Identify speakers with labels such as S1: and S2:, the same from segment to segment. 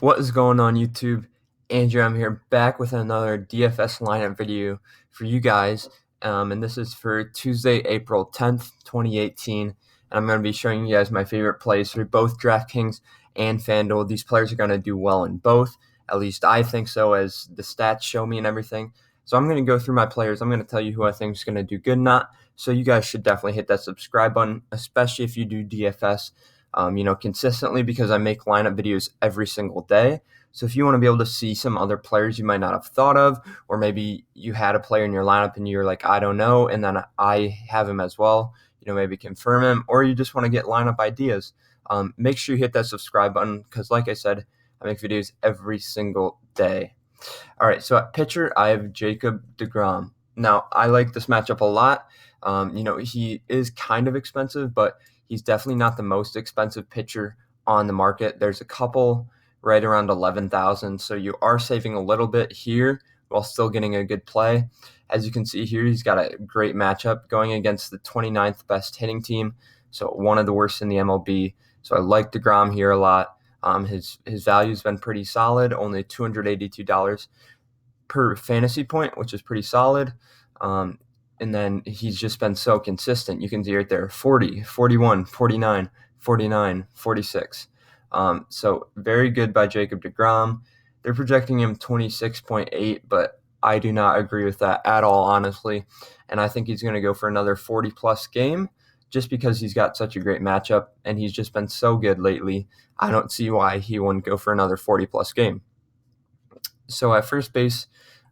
S1: What is going on, YouTube? Andrew, I'm here back with another DFS lineup video for you guys. And this is for Tuesday, April 10th, 2018. And I'm going to be showing you guys my favorite plays for both DraftKings and FanDuel. These players are going to do well in both. At least I think so, as the stats show me and everything. So I'm going to go through my players. I'm going to tell you who I think is going to do good and not. So you guys should definitely hit that subscribe button, especially if you do DFS. Consistently, because I make lineup videos every single day. So if you want to be able to see some other players you might not have thought of, or maybe you had a player in your lineup and you're like, I don't know, and then I have him as well, maybe confirm him, or you just want to get lineup ideas, make sure you hit that subscribe button because, like I said, I make videos every single day. All right, so at pitcher, I have Jacob deGrom. Now, I like this matchup a lot. He is kind of expensive, but he's definitely not the most expensive pitcher on the market. There's a couple right around 11,000, so you are saving a little bit here while still getting a good play. As you can see here, he's got a great matchup going against the 29th best hitting team, so one of the worst in the MLB. So I like deGrom here a lot. His value's been pretty solid, only $282 per fantasy point, which is pretty solid. And then he's just been so consistent. You can see right there, 40, 41, 49, 49, 46. So very good by Jacob deGrom. They're projecting him 26.8, but I do not agree with that at all, honestly. And I think he's going to go for another 40-plus game just because he's got such a great matchup, and he's just been so good lately. I don't see why he wouldn't go for another 40-plus game. So at first base,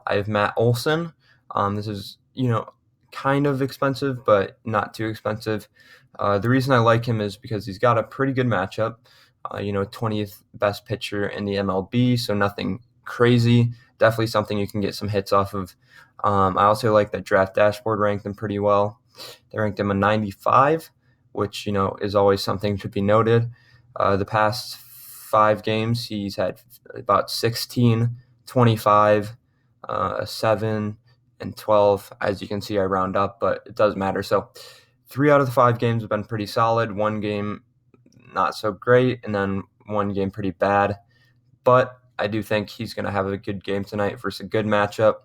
S1: I have Matt Olson. This is, kind of expensive, but not too expensive. The reason I like him is because he's got a pretty good matchup. 20th best pitcher in the MLB, so nothing crazy. Definitely something you can get some hits off of. I also like that Draft Dashboard ranked him pretty well. They ranked him a 95, which, is always something to be noted. The past 5 games, he's had about 16, 25, 7, and 12. As you can see, I round up, but it doesn't matter. So 3 out of the 5 games have been pretty solid. 1 game not so great, and then 1 game pretty bad. But I do think he's going to have a good game tonight versus a good matchup.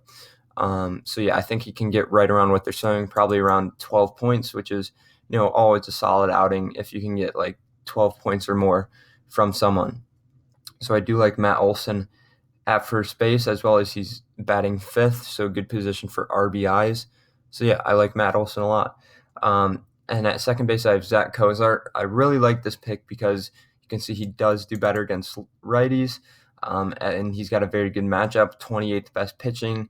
S1: I think he can get right around what they're showing, probably around 12 points, which is, always a solid outing if you can get like 12 points or more from someone. So I do like Matt Olson at first base, as well as he's batting 5th, so good position for RBIs. So yeah, I like Matt Olson a lot. And at second base, I have Zach Cozart. I really like this pick because you can see he does do better against righties, and he's got a very good matchup, 28th best pitching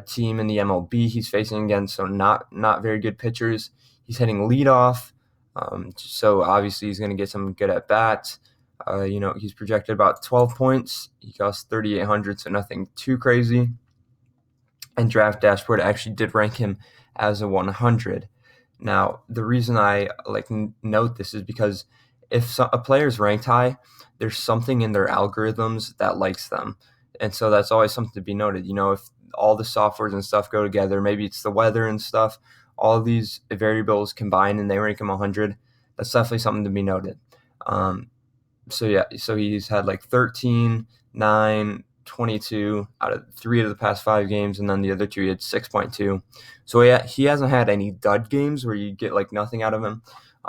S1: team in the MLB he's facing against, so not very good pitchers. He's hitting leadoff, so obviously he's going to get some good at-bats. He's projected about 12 points. He costs 3,800, so nothing too crazy. And Draft Dashboard actually did rank him as a 100. Now, the reason I note this is because if a player is ranked high, there's something in their algorithms that likes them. And so that's always something to be noted. If all the softwares and stuff go together, maybe it's the weather and stuff, all of these variables combined and they rank him 100, that's definitely something to be noted. So he's had 13, 9, 22 out of 3 of the past 5 games, and then the other 2 he had 6.2. So he hasn't had any dud games where you get nothing out of him.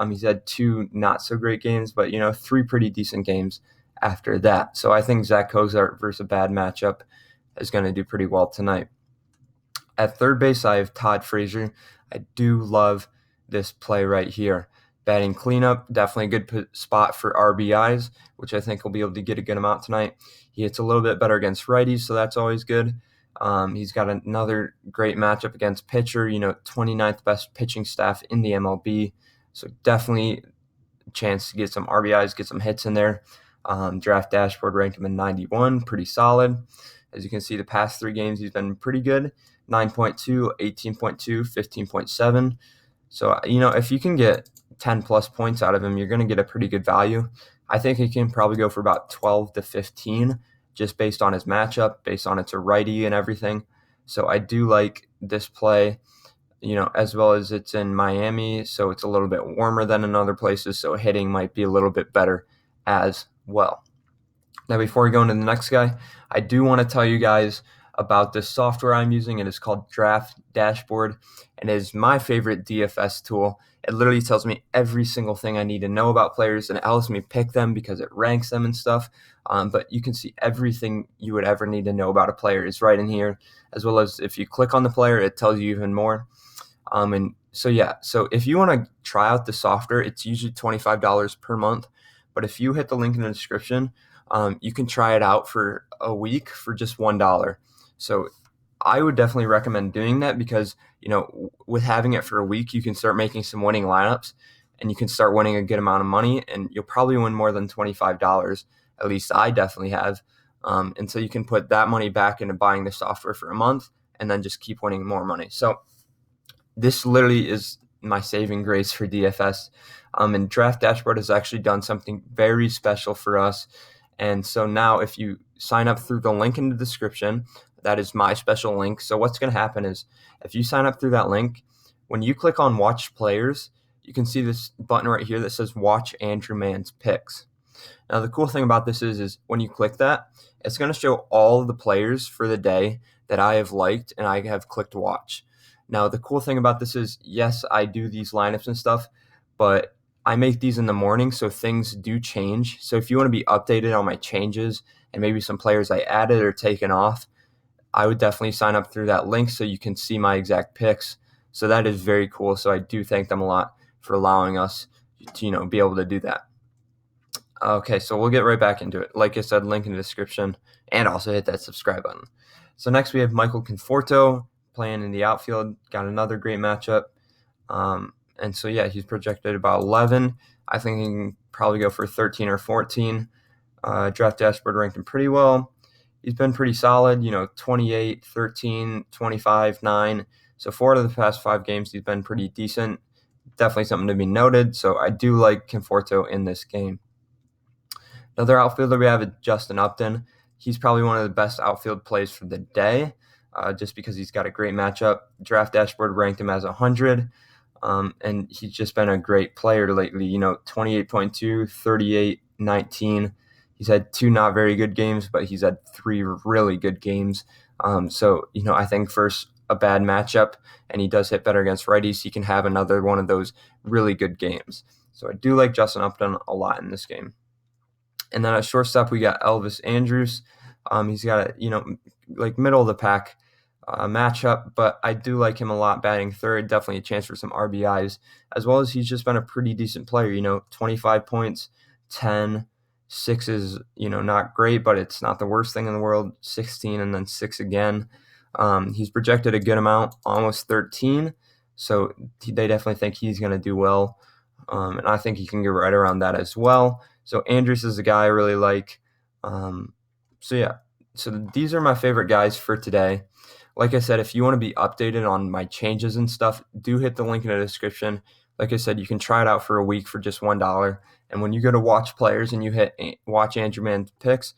S1: He's had 2 not so great games, but 3 pretty decent games after that. So I think Zach Cozart versus a bad matchup is going to do pretty well tonight. At third base, I have Todd Frazier. I do love this play right here. Batting cleanup, definitely a good spot for RBIs, which I think he'll be able to get a good amount tonight. He hits a little bit better against righties, so that's always good. He's got another great matchup against pitcher, 29th best pitching staff in the MLB, so definitely a chance to get some RBIs, get some hits in there. Draft Dashboard ranked him in 91, pretty solid. As you can see, the past 3 games he's been pretty good, 9.2, 18.2, 15.7. So, if you can get 10 plus points out of him, you're going to get a pretty good value. I think he can probably go for about 12 to 15 just based on his matchup, based on it's a righty and everything. So I do like this play, as well as it's in Miami, so it's a little bit warmer than in other places, so hitting might be a little bit better as well. Now, before we go into the next guy, I do want to tell you guys about this software I'm using. It is called Draft Dashboard, and it is my favorite DFS tool. It literally tells me every single thing I need to know about players, and it helps me pick them because it ranks them and stuff. But you can see everything you would ever need to know about a player is right in here, as well as if you click on the player, it tells you even more. And so yeah, so if you want to try out the software, it's usually $25 per month. But if you hit the link in the description, you can try it out for a week for just $1. So I would definitely recommend doing that because, with having it for a week, you can start making some winning lineups and you can start winning a good amount of money, and you'll probably win more than $25. At least I definitely have. And so you can put that money back into buying the software for a month and then just keep winning more money. So this literally is my saving grace for DFS. And Draft Dashboard has actually done something very special for us. And so now if you sign up through the link in the description, that is my special link. So what's going to happen is if you sign up through that link, when you click on Watch Players, you can see this button right here that says Watch Andrew Mann's Picks. Now, the cool thing about this is when you click that, it's going to show all of the players for the day that I have liked and I have clicked watch. Now, the cool thing about this is, yes, I do these lineups and stuff, but I make these in the morning, so things do change. So if you want to be updated on my changes and maybe some players I added or taken off, I would definitely sign up through that link so you can see my exact picks. So that is very cool. So I do thank them a lot for allowing us to, be able to do that. Okay, so we'll get right back into it. Like I said, link in the description, and also hit that subscribe button. So next we have Michael Conforto playing in the outfield. Got another great matchup. And so, yeah, he's projected about 11. I think he can probably go for 13 or 14. Draft Dashboard ranked him pretty well. He's been pretty solid, 28, 13, 25, 9. So 4 out of the past 5 games, he's been pretty decent. Definitely something to be noted. So I do like Conforto in this game. Another outfielder we have is Justin Upton. He's probably one of the best outfield plays for the day, just because he's got a great matchup. Draft Dashboard ranked him as 100. And he's just been a great player lately, 28.2, 38, 19. He's had 2 not very good games, but he's had 3 really good games. So, I think first a bad matchup, and he does hit better against righties, he can have another one of those really good games. So I do like Justin Upton a lot in this game. And then at shortstop, we got Elvis Andrus. He's got a, middle of the pack matchup, but I do like him a lot batting third. Definitely a chance for some RBIs, as well as he's just been a pretty decent player. 25 points, 10, 6 is, not great, but it's not the worst thing in the world. 16 and then 6 again. He's projected a good amount, almost 13. So they definitely think he's going to do well. And I think he can get right around that as well. So Andrus is a guy I really like. So these are my favorite guys for today. Like I said, if you want to be updated on my changes and stuff, do hit the link in the description. Like I said, you can try it out for a week for just $1. And when you go to watch players and you hit watch Andrew Mann's Picks,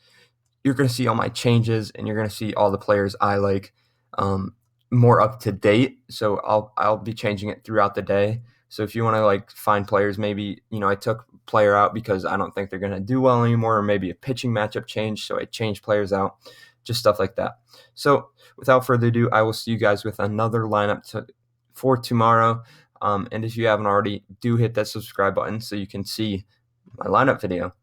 S1: you're going to see all my changes and you're going to see all the players I like more up to date. So I'll be changing it throughout the day. So if you want to find players, maybe, I took player out because I don't think they're going to do well anymore, or maybe a pitching matchup change, so I changed players out, just stuff like that. So without further ado, I will see you guys with another lineup for tomorrow. And if you haven't already, do hit that subscribe button so you can see my lineup video.